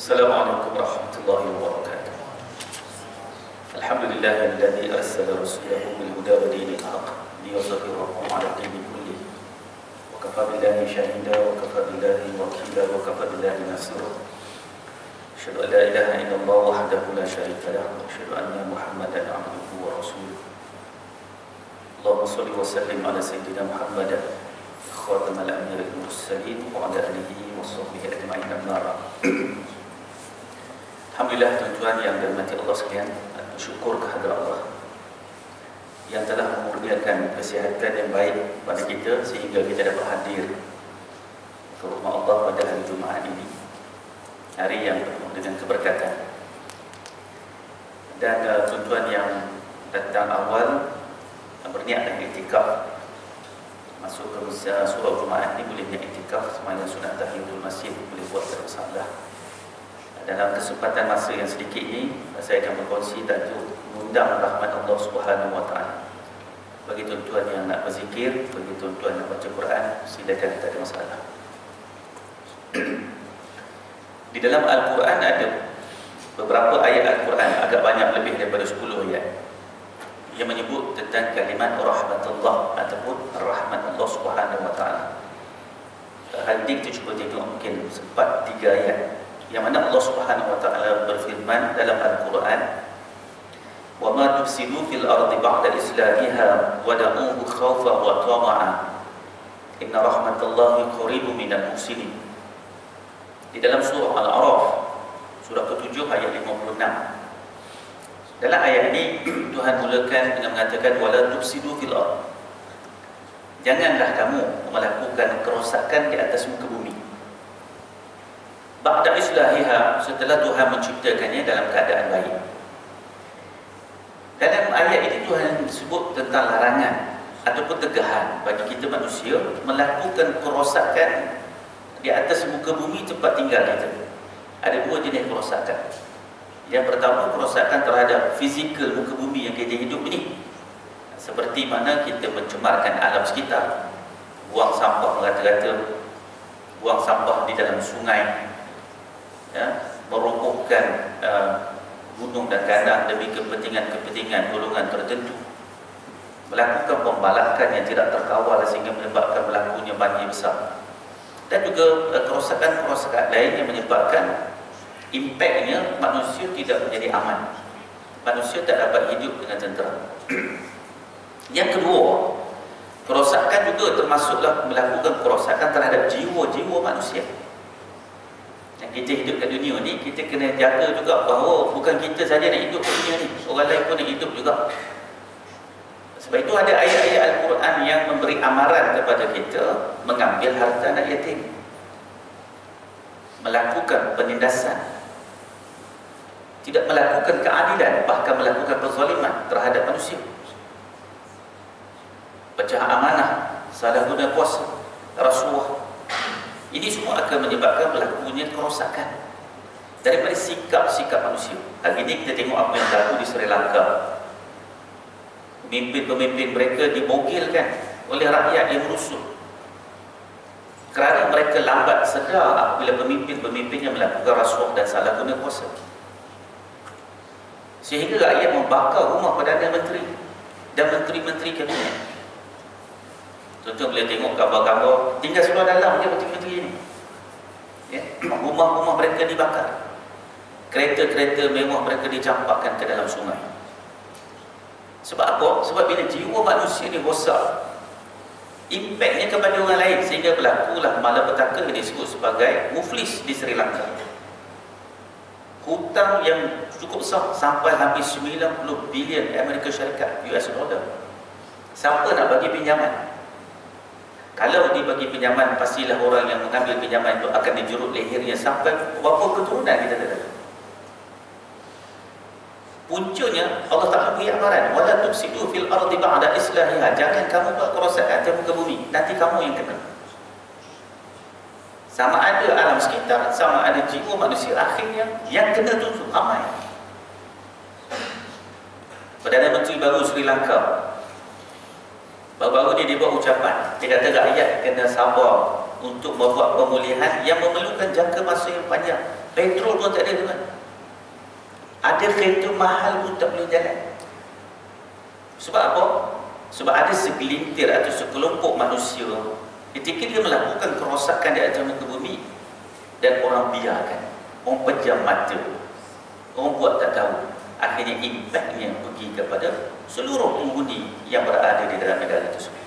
Assalamualaikum warahmatullahi wabarakatuh. Alhamdulillahilladzi arsala rasulahu bil huda wa dinil haqq liyuzhhirahu 'ala dini kullih. Wa kafa billahi shahida wa kafa billahi wakila wa kafa billahi nasira. Asyhadu an la ilaha illallah wahdahu la syarika lahu wa asyhadu anna Muhammadan 'abduhu wa rasuluh. Allahumma shalli wa sallim 'ala sayyidina Muhammadin khatamal anbiya'il mursalin wa 'ala alihi wa sahbihi ajma'in. Amma ba'd. Alhamdulillah tuan-tuan yang dirahmati Allah sekalian, bersyukur kehadrat Allah yang telah memurniakan kesihatan yang baik pada kita sehingga kita dapat hadir ke rumah Allah pada hari Jumaat ini, hari yang penuh dengan keberkatan. Dan tuan-tuan yang datang awal berniat dan iktikaf masuk ke surau Jumaat ini, boleh niat iktikaf sembahyang sunat tahiyatul masjid, boleh buat tak masalah. Dalam kesempatan masa yang sedikit ini, saya akan berkongsi tajuk mengundang rahmat Allah Subhanahu wa taala. Bagi tuan-tuan yang nak berzikir, bagi tuan-tuan nak baca Quran, silakan, tak ada masalah. Di dalam Al-Quran ada beberapa ayat Al-Quran, agak banyak, lebih daripada 10 ayat, yang menyebut tentang kalimat rahmatullah ataupun rahmat Allah Subhanahu wa taala. Hari ini kita cuba tengok, mungkin sempat 3 ayat yang mana Allah Subhanahu wa taala berfirman dalam Al-Quran, "Wa ma tufsidu fil ardi ba'da islahiha wa da'uhu khawfa wa tama'a inna rahmatallahi qaribun minal muhsinin." Di dalam surah Al-A'raf, surah ke-7 ayat 56. Dalam ayat ini Tuhan mulakan dengan mengatakan wala tufsidu fil ard. Janganlah kamu melakukan kerosakan di atas muka bumi. Ba'da islahiha, setelah Tuhan menciptakannya dalam keadaan baik. Dalam ayat ini Tuhan sebut tentang larangan ataupun tegahan bagi kita manusia melakukan kerosakan di atas muka bumi tempat tinggal kita. Ada 2 jenis kerosakan. Yang pertama, kerosakan terhadap fizikal muka bumi yang kita hidup ini, seperti mana kita mencemarkan alam sekitar, buang sampah merata-rata, buang sampah di dalam sungai, merobohkan gunung dan tanah demi kepentingan golongan tertentu, melakukan pembalakan yang tidak terkawal sehingga menyebabkan berlakunya banjir besar, dan juga kerosakan-kerosakan lain yang menyebabkan impaknya manusia tidak menjadi aman, manusia tak dapat hidup dengan tentera. Yang kedua, kerosakan juga termasuklah melakukan kerosakan terhadap jiwa-jiwa manusia. Yang kita hidup kat dunia ni, kita kena jaga juga bahawa bukan kita saja nak hidup kat dunia ni, orang lain pun nak hidup juga. Sebab itu ada ayat-ayat Al-Quran yang memberi amaran kepada kita mengambil harta anak yatim, melakukan penindasan, tidak melakukan keadilan, bahkan melakukan kezaliman terhadap manusia, pecah amanah, salah guna kuasa, rasuah. Ini semua akan menyebabkan berlakunya kerosakan daripada sikap-sikap manusia. Hari ini kita tengok apa yang berlaku di Sri Lanka. Pemimpin-pemimpin mereka dibogilkan oleh rakyat yang merusuh kerana mereka lambat sedar apabila pemimpin-pemimpin yang melakukan rasuah dan salah guna kuasa, sehingga rakyat membakar rumah Perdana Menteri dan menteri-menteri kabinet. Tuan-tuan boleh tengok gambar-gambar tinggal seluar dalam je menteri-menteri ini, rumah-rumah mereka dibakar, kereta-kereta mewah mereka dicampakkan ke dalam sungai. Sebab apa? Sebab bila jiwa manusia ni rosak, impaknya kepada orang lain, sehingga berlakulah malapetaka yang disebut sebagai muflis di Sri Lanka. Hutang yang cukup besar, sampai hampir 90 bilion Amerika Syarikat, US dollar. Siapa nak bagi pinjaman? Kalau dibagi pinjaman, pastilah orang yang mengambil pinjaman itu akan dijerut lehernya sampai berapa keturunan kita tak tahu. Puncanya Allah Ta'ala beri amaran, wala tufsidu fil ardi ba'da islahiha. Jangan kamu buat kerosakan di muka bumi, nanti kamu yang kena. Sama ada alam sekitar, sama ada jiwa manusia, akhirnya yang kena tu ramai. Perdana Menteri baru Sri Lanka, baru-baru dia buat ucapan, dia kata rakyat kena sabar untuk membuat pemulihan yang memerlukan jangka masa yang panjang. Petrol pun tak ada tuan. Ada kereta mahal pun tak boleh jalan. Sebab apa? Sebab ada segelintir atau sekelompok manusia ketika dia melakukan kerosakan di atas muka bumi dan orang biarkan, orang pejam mata, orang buat tak tahu, akhirnya impaknya pergi kepada seluruh penghuni yang berada di dalam negara tersebut.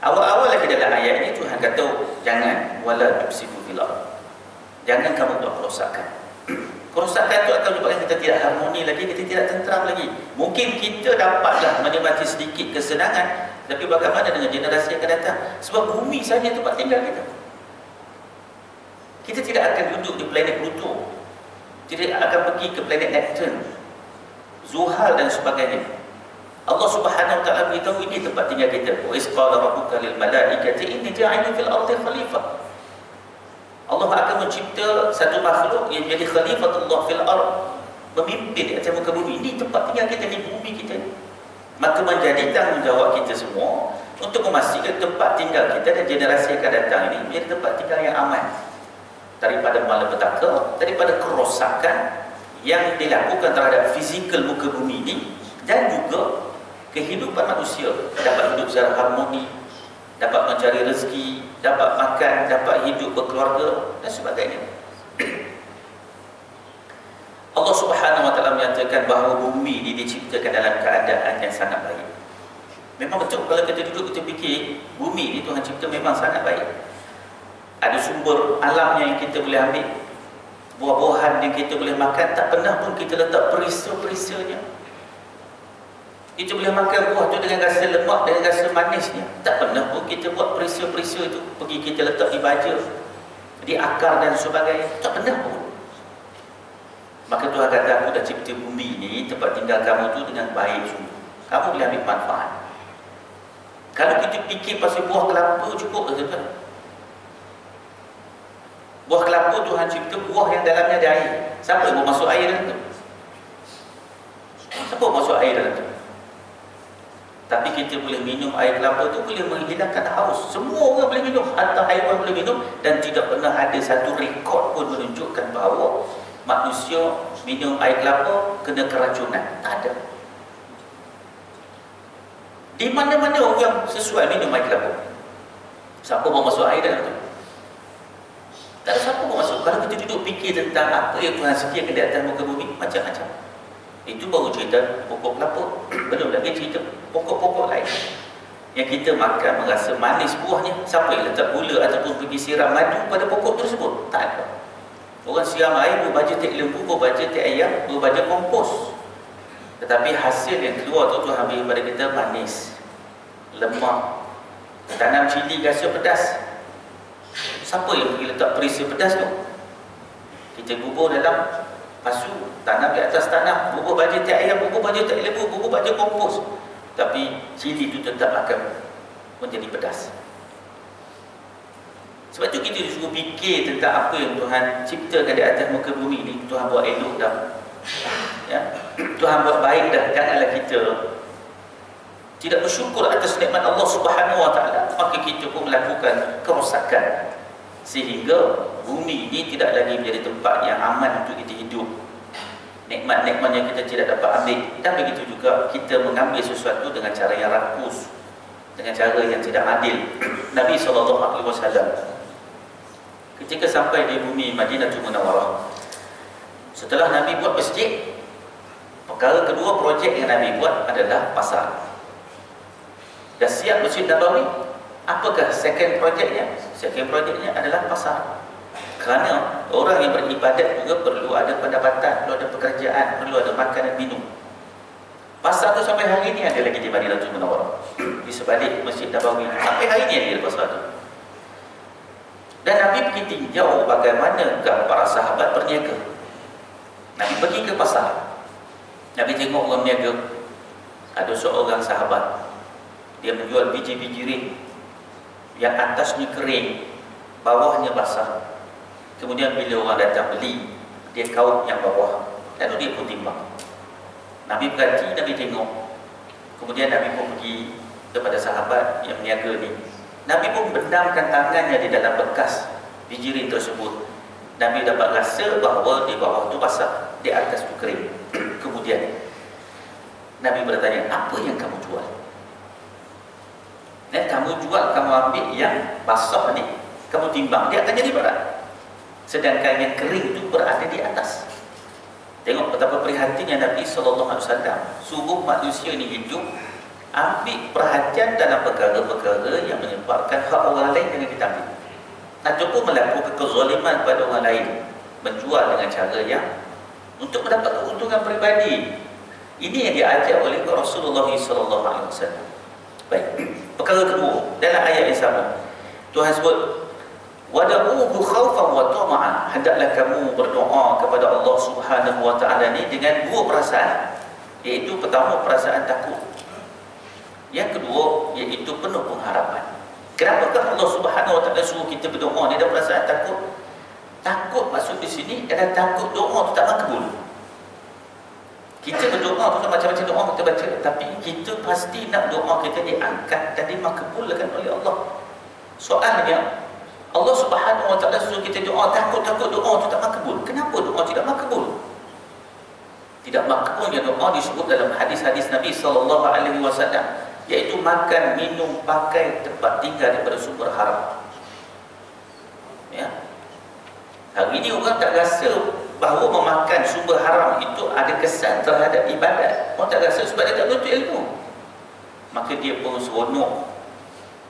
Awal-awal lagi dalam ayat ini Tuhan kata jangan wala tufsidu fil ardh. Jangan kamu buat kerosakan. Kerosakan itu akan menyebabkan kita tidak harmoni lagi, kita tidak tenteram lagi. Mungkin kita dapatlah menikmati sedikit kesenangan, tapi bagaimana dengan generasi yang akan datang? Sebab bumi saja tempat tinggal kita. Kita tidak akan duduk di planet Pluto, tidak akan pergi ke planet Neptune, Zuhal dan sebagainya. Allah Subhanahu wa taala beritahu ini tempat tinggal kita. Wa iz qala rabbuka lil malaikati inni ja'ilun fil ardi khalifah. Allah akan mencipta satu makhluk yang jadi khalifatullah fil ard, memimpin di atas muka bumi. Ini tempat tinggal kita, ni bumi kita. Maka menjadi tanggungjawab kita semua untuk memastikan tempat tinggal kita dan generasi yang akan datang ini menjadi tempat tinggal yang aman daripada malapetaka, daripada kerosakan yang dilakukan terhadap fizikal muka bumi ini, dan juga kehidupan manusia dapat hidup secara harmoni, dapat mencari rezeki, dapat makan, dapat hidup berkeluarga dan sebagainya. Allah Subhanahu wa taala menyatakan bahawa bumi ini diciptakan dalam keadaan yang sangat baik. Memang betul, kalau kita duduk kita fikir, bumi ini Tuhan cipta memang sangat baik. Ada sumber alamnya yang kita boleh ambil, buah-buahan yang kita boleh makan, tak pernah pun kita letak perisa-perisanya. Kita boleh makan buah tu dengan rasa lemak, dengan rasa manisnya. Tak pernah pun kita buat perisa-perisa itu pergi kita letak di baja, di akar dan sebagainya. Tak pernah pun. Maka Tuhan kata, aku dah cipta bumi ni, tempat tinggal kamu tu dengan baik sungguh. Kamu boleh ambil manfaat. Kalau kita fikir pasal buah kelapa cukup ke tuan? Buah kelapa Tuhan cipta buah yang dalamnya ada air. Siapa yang mau masuk air dalam tu? Siapa mau masuk air dalam tu? Tapi kita boleh minum air kelapa tu, boleh menghilangkan haus. Semua orang boleh minum, hatta haiwan boleh minum, dan tidak pernah ada satu rekod pun menunjukkan bahawa manusia minum air kelapa kena keracunan. Tak ada. Di mana-mana orang sesuai minum air kelapa. Siapa mau masuk air dalam tu? Tak ada siapa mau masuk. Kalau kita duduk fikir tentang apa yang Tuhan sediakan di atas muka bumi, macam-macam. Itu baru cerita pokok kelapa. Belum lagi cerita pokok-pokok lain yang kita makan merasa manis buahnya. Siapa yang letak gula ataupun pergi siram madu pada pokok tersebut? Tak ada. Orang siram air, berbaja tek lembu, berbaja tek ayam, berbaja kompos. Tetapi hasil yang keluar tu Tuhan beri kepada kita manis, lemak. Tanam cili rasa pedas. Siapa yang pergi letak perisa pedas tu? Kita kubur dalam pasu, tanam di atas tanah, bubur baja tek ayam, bubur baja tek lembu, bubur baja kompos. Tapi cili itu tetap akan menjadi pedas. Sebab itu kita disuruh fikir tentang apa yang Tuhan ciptakan di atas muka bumi ini. Tuhan buat elok dah, ya? Tuhan buat baik dah. Janganlah kita tidak bersyukur atas nikmat Allah Subhanahu wa taala, maka kita pun melakukan kerosakan sehingga bumi ini tidak lagi menjadi tempat yang aman untuk kita hidup. Nikmat-nikmat yang kita tidak dapat ambil. Dan begitu juga kita mengambil sesuatu dengan cara yang rakus, dengan cara yang tidak adil. Nabi SAW ketika sampai di bumi Madinatul Munawwarah, setelah Nabi buat masjid, perkara kedua projek yang Nabi buat adalah pasar. Dah siap Masjid Nabawi, apakah second projeknya? Second projeknya adalah pasar. Kerana orang yang beribadat juga perlu ada pendapatan, perlu ada pekerjaan, perlu ada makan dan minum. Pasar tu sampai hari ini ada lagi di Madinatul Munawwarah, di sebalik Masjid Nabawi. Sampai hari ini ada pasar tu. Dan Nabi pergi tinjau bagaimanakah para sahabat berniaga. Nabi pergi ke pasar. Nabi tengok orang berniaga. Ada seorang sahabat, dia menjual biji-biji ring yang atasnya kering, bawahnya basah. Kemudian bila orang datang beli, dia kaut yang bawah, lalu dia pun timbang. Nabi berhati, Nabi tengok. Kemudian Nabi pun pergi kepada sahabat yang berniaga ni. Nabi pun benamkan tangannya di dalam bekas bijirin tersebut. Nabi dapat rasa bahawa di bawah tu basah, di atas tu kering. Kemudian Nabi bertanya, apa yang kamu jual? Dan kamu jual, kamu ambil yang basah ni, kamu timbang, dia akan jadi berat. Sedangkan yang kering itu berada di atas. Tengok betapa prihatinnya Nabi SAW suruh manusia ni hidup, ambil perhatian dalam perkara-perkara yang menyebabkan hak orang lain dengan kita ambil. Ataupun melakukan kezaliman kepada orang lain, menjual dengan cara yang untuk mendapat keuntungan peribadi. Ini yang diajar oleh Rasulullah SAW. Baik, perkara kedua dalam ayat yang sama, Tuhan sebut, wada'uhu khawfan wa tama'an, hendaklah kamu berdoa kepada Allah Subhanahu wa taala ni dengan dua perasaan, iaitu pertama perasaan takut, yang kedua iaitu penuh pengharapan. Kenapakah Allah Subhanahu wa taala suruh kita berdoa ni ada perasaan takut? Takut maksud di sini adalah takut doa tu tak makbul. Kita berdoa tu macam-macam doa kita baca, tapi kita pasti nak doa kita diangkat dan dimakbulkan oleh Allah. Soalnya Allah Subhanahu wa taala suruh kita doa, takut-takut doa tu tak makbul. Kenapa doa tidak makbul? Tidak makbulnya doa disebut dalam hadis-hadis Nabi SAW, iaitu makan, minum, pakai, tempat tinggal daripada sumber haram. Ya. Hari ini orang tak rasa bahawa memakan sumber haram itu ada kesan terhadap ibadat. Orang tak rasa sebab dia tak menuntut ilmu. Maka dia pun seronok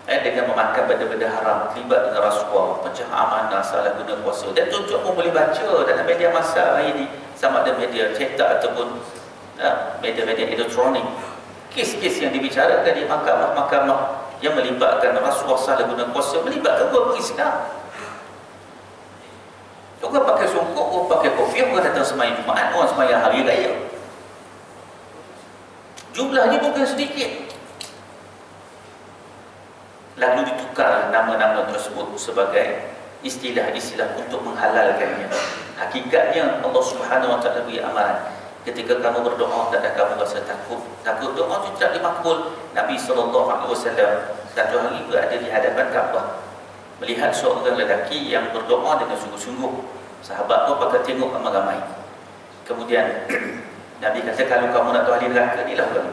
dengan memakan benda-benda haram, terlibat dengan rasuah, pecah amanah, salah guna kuasa. Dan tuan-tuan pun boleh baca dalam media masa hari ini, sama ada media cetak ataupun media-media elektronik, kes-kes yang dibicarakan di mahkamah-mahkamah yang melibatkan rasuah, salah guna kuasa, melibatkan orang Islam. Orang pakai songkok, orang pakai kofiah, orang datang sembahyang Jumaat, orang sembahyang hari raya. Jumlahnya bukan sedikit. Lalu ditukar nama-nama tersebut sebagai istilah-istilah untuk menghalalkannya. Hakikatnya Allah Subhanahu wa taala beri amaran, ketika kamu berdoa tak ada kamu rasa takut. Takut doa itu tidak dimakbul. Nabi SAW satu hari berada di hadapan Kaabah, melihat seorang lelaki yang berdoa dengan sungguh-sungguh. Sahabat pun pakai tengok ramai-ramai. Kemudian Nabi kata, kalau kamu nak tahu ahli neraka, inilah orang.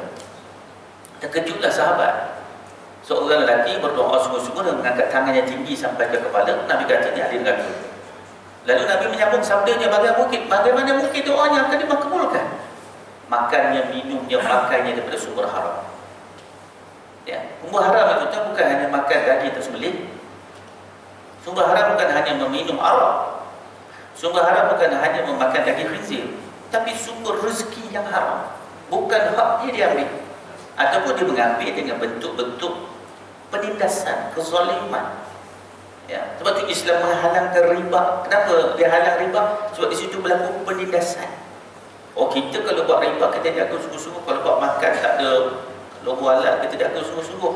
Terkejutlah sahabat. Seorang lelaki berdoa sungguh-sungguh dan mengangkat tangannya tinggi sampai ke kepala. Nabi kata, ini ahli neraka. Lalu Nabi menyambung sabdanya, bagaimana mungkin doanya akan dimakbulkan? Makannya, minumnya, pakainya daripada sumber haram. Ya, sumber haram itu bukan hanya makan daging tersembelih. Sumber haram bukan hanya meminum arak. Sumber haram bukan hanya memakan daging khinzir, tapi sumber rezeki yang haram. Bukan haknya diambil, ataupun dia mengambil dengan bentuk-bentuk penindasan, kezaliman. Ya, sebab itu Islam menghalangkan riba. Kenapa dia halang riba? Sebab di situ berlaku penindasan. Oh, kita kalau buat riba kita tidak akan sungguh-sungguh. Kalau buat makan tak ada logo halal, kita tidak akan sungguh-sungguh.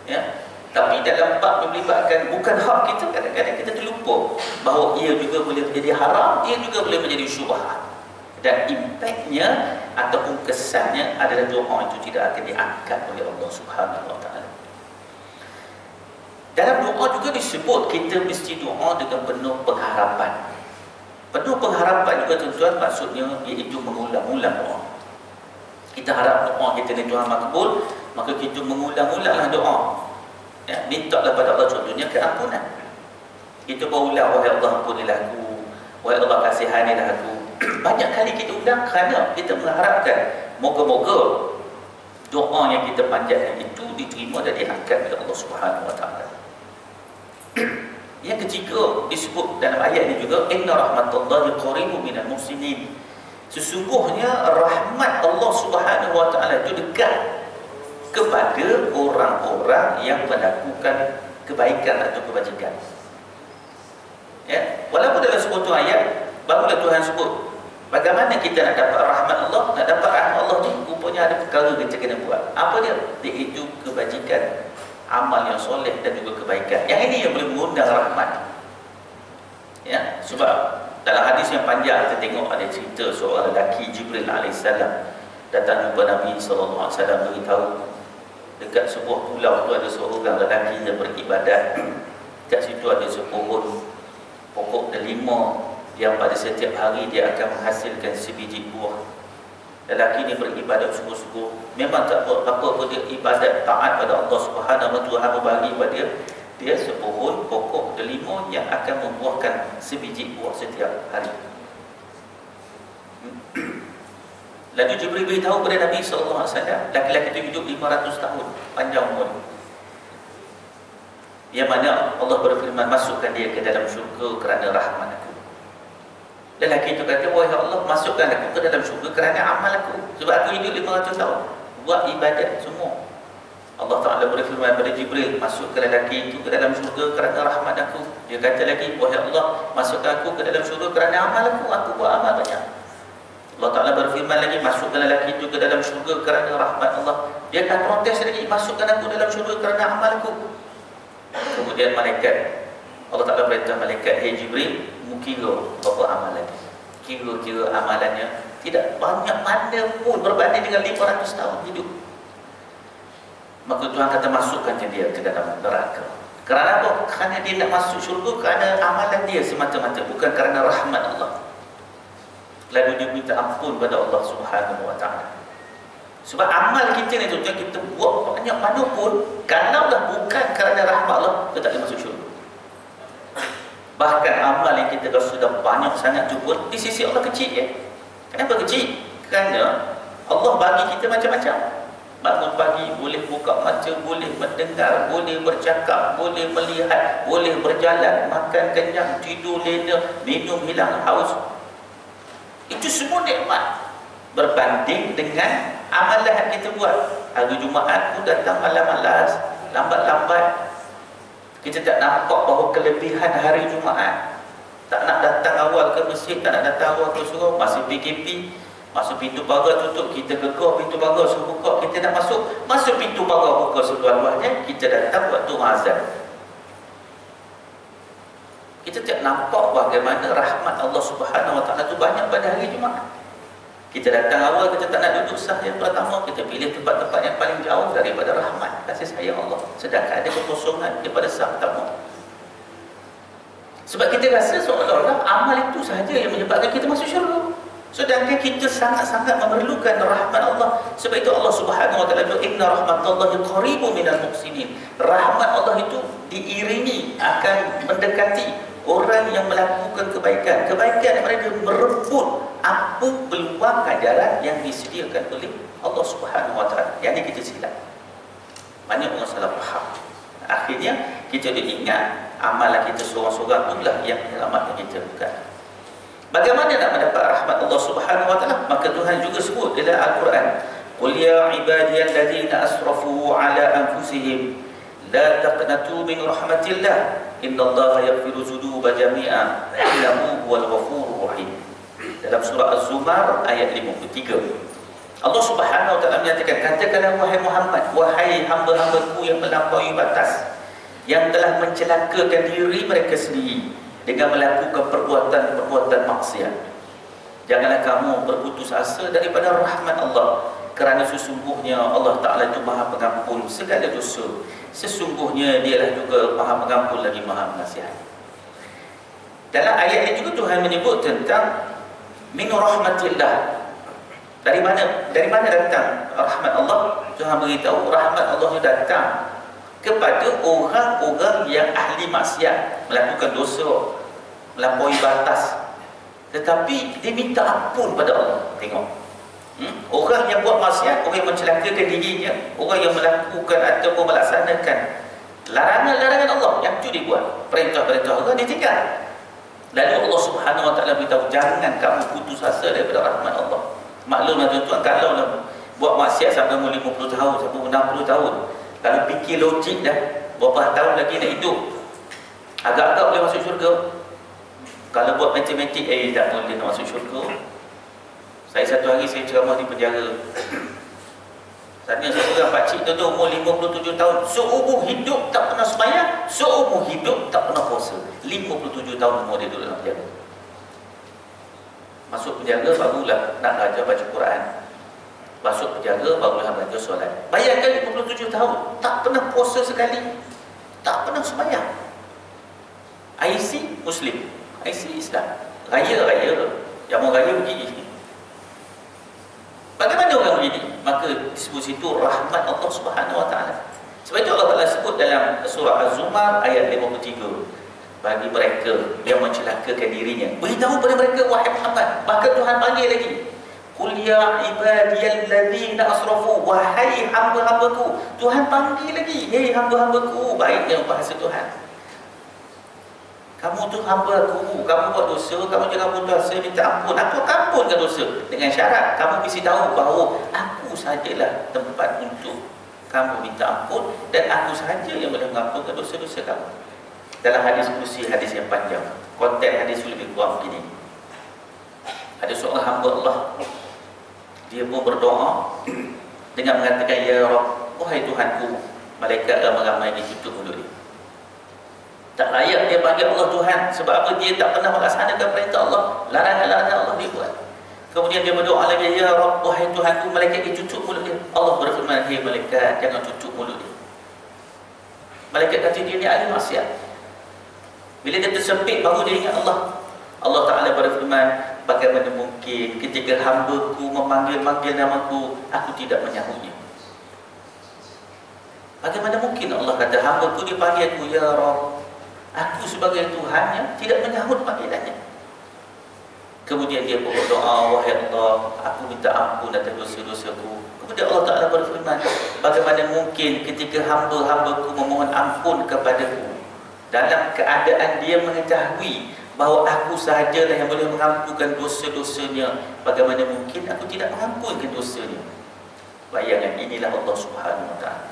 Ya. Tapi dalam bab melibatkan bukan hak kita, kadang-kadang kita terlupa bahawa ia juga boleh menjadi haram, ia juga boleh menjadi syubhat. Dan impaknya ataupun kesannya adalah doa itu tidak akan diangkat oleh Allah Subhanahu wa taala. Dalam doa juga disebut kita mesti doa dengan penuh pengharapan. Penuh pengharapan juga tuan-tuan maksudnya iaitu mengulang-ulang doa. Kita harap doa kita ni Tuhan makbul, maka kita mengulang-ulanglah doa. Ya, mintalah pada Allah contohnya keampunan. Kita berulang, wahai Allah ampunilah aku, wahai Allah kasihanilah aku. Banyak kali kita ulang kerana kita mengharapkan moga-moga doa yang kita panjatkan itu diterima dan diangkat oleh Allah Subhanahu wa taala. Yang ketiga disebut dalam ayat ini juga, inna rahmatallahi qaribun minal muhsinin. Sesungguhnya rahmat Allah Subhanahu wa taala itu dekat kepada orang-orang yang melakukan kebaikan atau kebajikan. Ya, walaupun dalam sebuah ayat barulah Tuhan sebut bagaimana kita nak dapat rahmat Allah. Nak dapat rahmat Allah ni rupanya ada perkara kita kena buat. Apa dia? Iaitu kebajikan, amal yang soleh dan juga kebaikan. Yang ini yang boleh mengundang rahmat. Ya, sebab dalam hadis yang panjang kita tengok ada cerita seorang lelaki, Jibril AS datang jumpa Nabi SAW beritahu Dekat sebuah pulau tu ada seorang lelaki yang beribadat. Kat situ ada sepohon pokok delima yang pada setiap hari dia akan menghasilkan sebiji buah. Lelaki ni beribadat sungguh-sungguh, memang tak buat apa-apa, dia ibadat taat pada Allah Subhanahu wa taala, bagi pada dia sepohon pokok delima yang akan membuahkan sebiji buah setiap hari. Lalu Jibril beritahu kepada Nabi SAW, laki-laki itu hidup 500 tahun, panjang umur. Yang mana Allah berfirman, masukkan dia ke dalam syurga kerana rahmat aku. Lelaki itu kata, wahai Allah, masukkan aku ke dalam syurga kerana amal aku. Sebab aku hidup 500 tahun, buat ibadat semua. Allah Ta'ala berfirman pada Jibril, masukkan lelaki itu ke dalam syurga kerana rahmat aku. Dia kata lagi, wahai Allah, masukkan aku ke dalam syurga kerana amal aku buat amal banyak. Allah Ta'ala berfirman lagi, masukkan lelaki itu ke dalam syurga kerana rahmat Allah. Dia akan protes lagi, masukkan aku dalam syurga kerana amal aku. Kemudian malaikat, Allah Ta'ala perintah malaikat, hey Jibril, kira berapa amalan. Kira-kira amalannya tidak banyak mana pun berbanding dengan 500 tahun hidup. Maka Tuhan kata, masukkan dia ke dalam neraka. Kerana apa? Kerana dia nak masuk syurga kerana amalan dia semata-mata, bukan kerana rahmat Allah. Lalu dia minta ampun pada Allah Subhanahu wa taala. Sebab amal kita ni tuan, kita buat banyak mana pun, kalaulah bukan kerana rahmat Allah, kita tak boleh masuk syurga. Bahkan amal yang kita rasa sudah banyak sangat tu pun di sisi Allah kecil ya. Kenapa kecil? Kerana Allah bagi kita macam-macam. Bangun pagi boleh buka mata, boleh mendengar, boleh bercakap, boleh melihat, boleh berjalan, makan kenyang, tidur lena, minum hilang haus. Itu semua nikmat berbanding dengan amalan yang kita buat. Hari Jumaat pun datang malam-malas, lambat-lambat. Kita tak nampak bahawa kelebihan hari Jumaat. Tak nak datang awal ke masjid, tak nak datang awal ke surau. Masih PKP, masuk pintu pagar tutup, kita gegah pintu pagar suruh buka, kita nak masuk pintu pagar buka seluar-luarnya, kita datang waktu azan. Kita tak nampak bagaimana rahmat Allah Subhanahu wa taala itu banyak pada hari Jumaat. Kita datang awal, kita tak nak duduk saf yang pertama, kita pilih tempat-tempat yang paling jauh daripada rahmat kasih sayang Allah. Sedangkan ada kekosongan daripada saf pertama. Sebab kita rasa seolah-olah amal itu sahaja yang menyebabkan kita masuk syurga. Sedangkan kita sangat-sangat memerlukan rahmat Allah. Sebab itu Allah Subhanahu wa taala, inna rahmatallahi qaribun minal muhsinin. Rahmat Allah itu diiringi, akan mendekati orang yang melakukan kebaikan. Kebaikan mereka merebut apa peluang ajaran yang disediakan oleh Allah Subhanahu wa taala. Yang ini kita silap. Banyak orang salah faham. Akhirnya kita diingat amalan kita seorang-seorang itulah yang menyelamatkan kita, bukan. Bagaimana nak mendapat rahmat Allah Subhanahu wa taala? Maka Tuhan juga sebut dalam Al-Quran, qul ya ibadiyalladzina asrafu ala anfusihim la taqnatu min rahmatillah innallaha yaghfiru dzunuba jami'a innahu huwal ghafurur rahim. Dalam surah Az-Zumar ayat 53, Allah Subhanahu wa taala menyatakan, katakanlah wahai Muhammad, wahai hamba-hambaku yang melampaui batas, yang telah mencelakakan diri mereka sendiri dengan melakukan perbuatan-perbuatan maksiat, janganlah kamu berputus asa daripada rahmat Allah, kerana sesungguhnya Allah Ta'ala itu maha pengampun segala dosa. Sesungguhnya dialah juga maha pengampun lagi maha penasihat. Dalam ayat ini juga Tuhan menyebut tentang min rahmatillah. Dari mana datang rahmat Allah? Tuhan beritahu rahmat Allah itu datang kepada orang-orang yang ahli maksiat, melakukan dosa, melampaui batas, tetapi dia minta ampun pada Allah. Tengok, orang yang buat maksiat, orang yang mencelakakan dirinya, orang yang melakukan ataupun melaksanakan larangan-larangan Allah, yang itu dia buat, perintah-perintah Allah dia tinggal. Lalu Allah Subhanahu wa taala beritahu, jangan kamu putus asa daripada rahmat Allah. Maklumlah tuan-tuan, kalau nak buat maksiat sampai umur 50 tahun, sampai umur 60 tahun, kalau fikir logik dah, berapa tahun lagi nak hidup, agak-agak boleh masuk syurga. Kalau buat matematik, tak boleh nak masuk syurga. Saya satu hari saya ceramah di penjara. Tanya seorang pakcik tu umur 57 tahun, seumur hidup tak pernah sembahyang, seumur hidup tak pernah puasa. 57 tahun umur dia duduk dalam penjara. Masuk penjara barulah nak belajar baca Quran. masuk penjara, barulah belajar solat. Bayangkan 57 tahun, tak pernah puasa sekali, tak pernah sembahyang. IC Muslim, IC Islam, raya-raya, jamu raya begini. Bagaimana orang begini? Maka disebut situ rahmat Allah Subhanahu Wa Taala. Sebab itu Allah Taala sebut dalam surah Az-Zumar ayat 53, bagi mereka yang mencelakakan dirinya, beritahu pada mereka, wahai Muhammad. Bahkan Tuhan panggil lagi, qul ya ibadiyalladzina asrafu, wahai hamba-hambaku. Tuhan panggil lagi, hei hamba-hambaku. Baiknya bahasa Tuhan, kamu tu hamba aku, kamu buat dosa, kamu jangan putus asa, minta ampun, aku akan ampunkan dosa, dengan syarat kamu mesti tahu bahawa aku sajalah tempat untuk kamu minta ampun, dan aku sahaja yang boleh mengampunkan dosa-dosa kamu. Dalam hadis kursi, hadis yang panjang, konteks hadis lebih kurang begini. Ada seorang hamba Allah, dia pun berdoa dengan mengatakan, ya Rabb, wahai Tuhanku. Malaikat ramai-ramai ditutup mulut dia. Tak layak dia panggil Allah Tuhan. Sebab apa? Dia tak pernah melaksanakan perintah Allah, larangan-larangan Allah dia buat. Kemudian dia berdoa lagi, ya Rabb, wahai Tuhanku. Malaikat ditutup mulut dia. Allah berfirman, hei malaikat, jangan tutup mulut dia. Malaikat kata dia ni ahli maksiat. Bila dia tersempit, baru dia ingat Allah. Allah Ta'ala berfirman, bagaimana mungkin ketika hamba-Ku memanggil-manggil namaku, aku tidak menyahutnya. Bagaimana mungkin Allah kata, hamba-Ku dipanggil aku, ya Rabb, aku sebagai Tuhannya tidak menyahut panggilannya. Kemudian dia berdoa, wahai Allah, aku minta ampun atas dosa-dosaku. Kemudian Allah Ta'ala berfirman, bagaimana mungkin ketika hamba-hamba-Ku memohon ampun kepadaku, dalam keadaan dia mengetahui bahawa aku sahajalah yang boleh mengampunkan dosa-dosanya, bagaimana mungkin aku tidak mengampunkan dosanya. Bayangkan, inilah Allah Subhanahu Wa Ta'ala.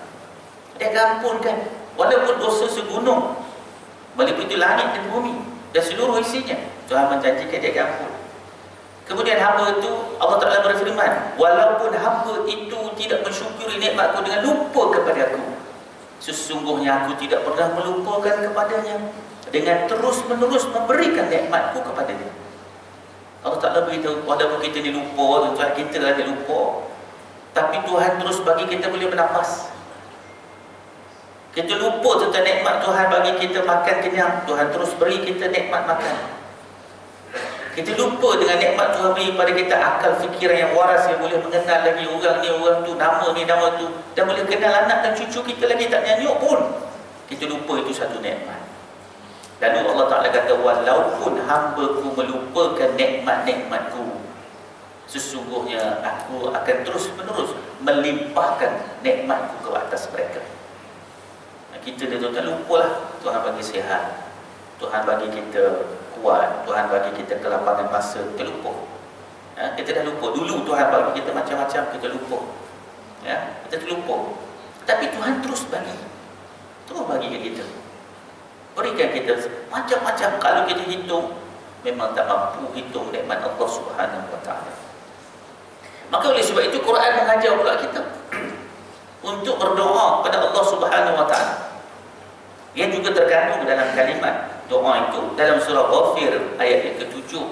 Dia akan ampunkan walaupun dosa segunung, meliputi langit dan bumi dan seluruh isinya. Tuhan menjanjikan dia akan ampun. Kemudian hamba itu, Allah Ta'ala berfirman, walaupun hamba itu tidak mensyukuri nikmatku dengan lupa kepada aku, sesungguhnya aku tidak pernah melupakan kepadanya dengan terus-menerus memberikan nikmatku kepada dia. Allah Ta'ala beritahu, walaupun kita ni lupa, Tuhan kita lagi lupa, tapi Tuhan terus bagi kita boleh bernafas. Kita lupa tentang nikmat Tuhan bagi kita makan kenyang, Tuhan terus beri kita nikmat makan. Kita lupa dengan nikmat Tuhan beri pada kita akal fikiran yang waras, yang boleh mengenal lagi orang ni, orang tu, nama ni, nama tu, dan boleh kenal anak dan cucu kita lagi tak nyanyuk pun. Kita lupa itu satu nikmat. Lalu Allah Ta'ala kata, walaupun hamba-Ku melupakan nikmat-nikmat-Ku, sesungguhnya aku akan terus-menerus melimpahkan nikmat-Ku ke atas mereka. Kita dia tak lupalah. Tuhan bagi sihat, Tuhan bagi kita kuat, Tuhan bagi kita kelapangan masa, kita lupa. Kita dah lupa. Dulu Tuhan bagi kita macam-macam, kita lupa. Kita terlupa. Tapi Tuhan terus bagi. Terus bagi ke kita. Berikan kita macam-macam. Kalau kita hitung, memang tak mampu hitung nikmat Allah Subhanahu Wa Ta'ala. Maka oleh sebab itu Quran mengajar pula kita untuk berdoa kepada Allah Subhanahu Wa Ta'ala. Yang juga terkandung dalam kalimat doa itu dalam surah Ghafir ayat yang ke-7.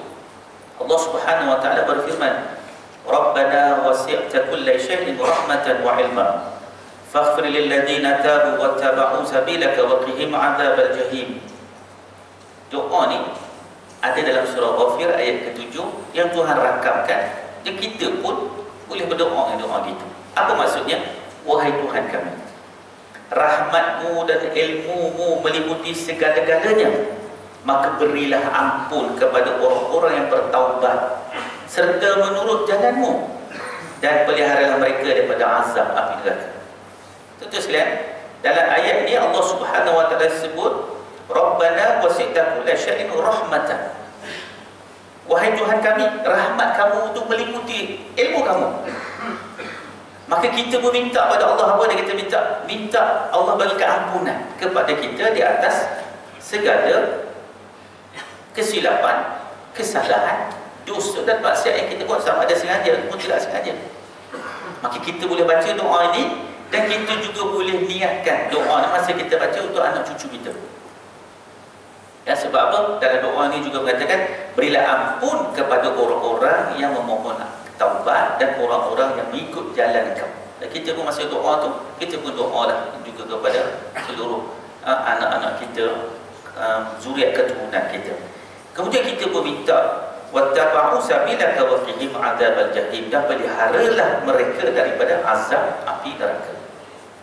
Allah Subhanahu Wa Ta'ala berfirman, Rabbana wasi'ta kulla syai'in rahmatan wa ilma faghfir lil ladzina tabu wattaba'u sabilaka wa qihim 'adzabal jahim. Doa ni ada dalam surah Ghafir ayat ke-7 yang Tuhan rakamkan, dan kita pun boleh berdoa dengan doa gitu. Apa maksudnya? Wahai Tuhan kami, rahmat-Mu dan ilmu-Mu meliputi segala-galanya, maka berilah ampun kepada orang-orang yang bertaubat serta menurut jalan-Mu, dan peliharalah mereka daripada azab api neraka. Tentu sekalian, dalam ayat ini Allah Subhanahu Wa Ta'ala sebut, Rabbana wasi'ta kulla syai'in rahmatan. Wahai Tuhan kami, rahmat Kamu itu meliputi ilmu Kamu. Maka kita pun minta pada Allah apa yang kita minta Allah bagi keampunan kepada kita di atas segala kesilapan, kesalahan, dosa dan maksiat yang kita buat, sama ada sengaja ataupun tidak sengaja. Maka kita boleh baca doa ini, dan kita juga boleh niatkan doa ini masa kita baca untuk anak cucu kita. Sebab apa? Dalam doa ini juga mengatakan, berilah ampun kepada orang-orang yang memohon taubat dan orang-orang yang mengikut jalan kamu. Dan kita pun masa doa tu, kita pun doa lah juga kepada seluruh anak-anak kita, zuriat keturunan kita. Kemudian kita pun minta wattaba'u sabilaka wa qihim adzabal jahim, dan peliharalah mereka daripada azab api neraka.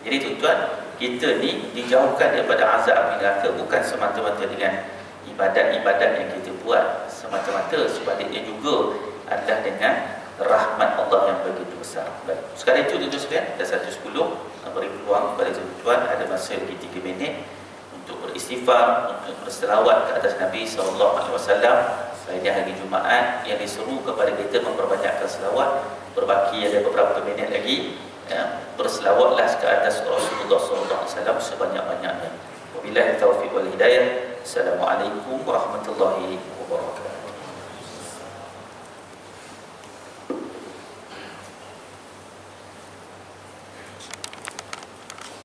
Jadi tuan-tuan, kita ni dijauhkan daripada azab api neraka bukan semata-mata dengan ibadat-ibadat yang kita buat, semata-mata sebaliknya juga adalah dengan rahmat Allah yang begitu besar. Baik, sekarang itu tuan-tuan sekalian, dah 1:10, beri peluang kepada tuan-tuan ada masa lagi 3 minit untuk beristighfar, untuk berselawat ke atas Nabi SAW. Ini hari Jumaat yang diseru kepada kita memperbanyakkan selawat. Berbaki ada beberapa minit lagi, ya, berselawatlah ke atas Rasulullah SAW sebanyak-banyaknya. Wabillahi taufiq wal hidayah. Assalamualaikum warahmatullahi wabarakatuh.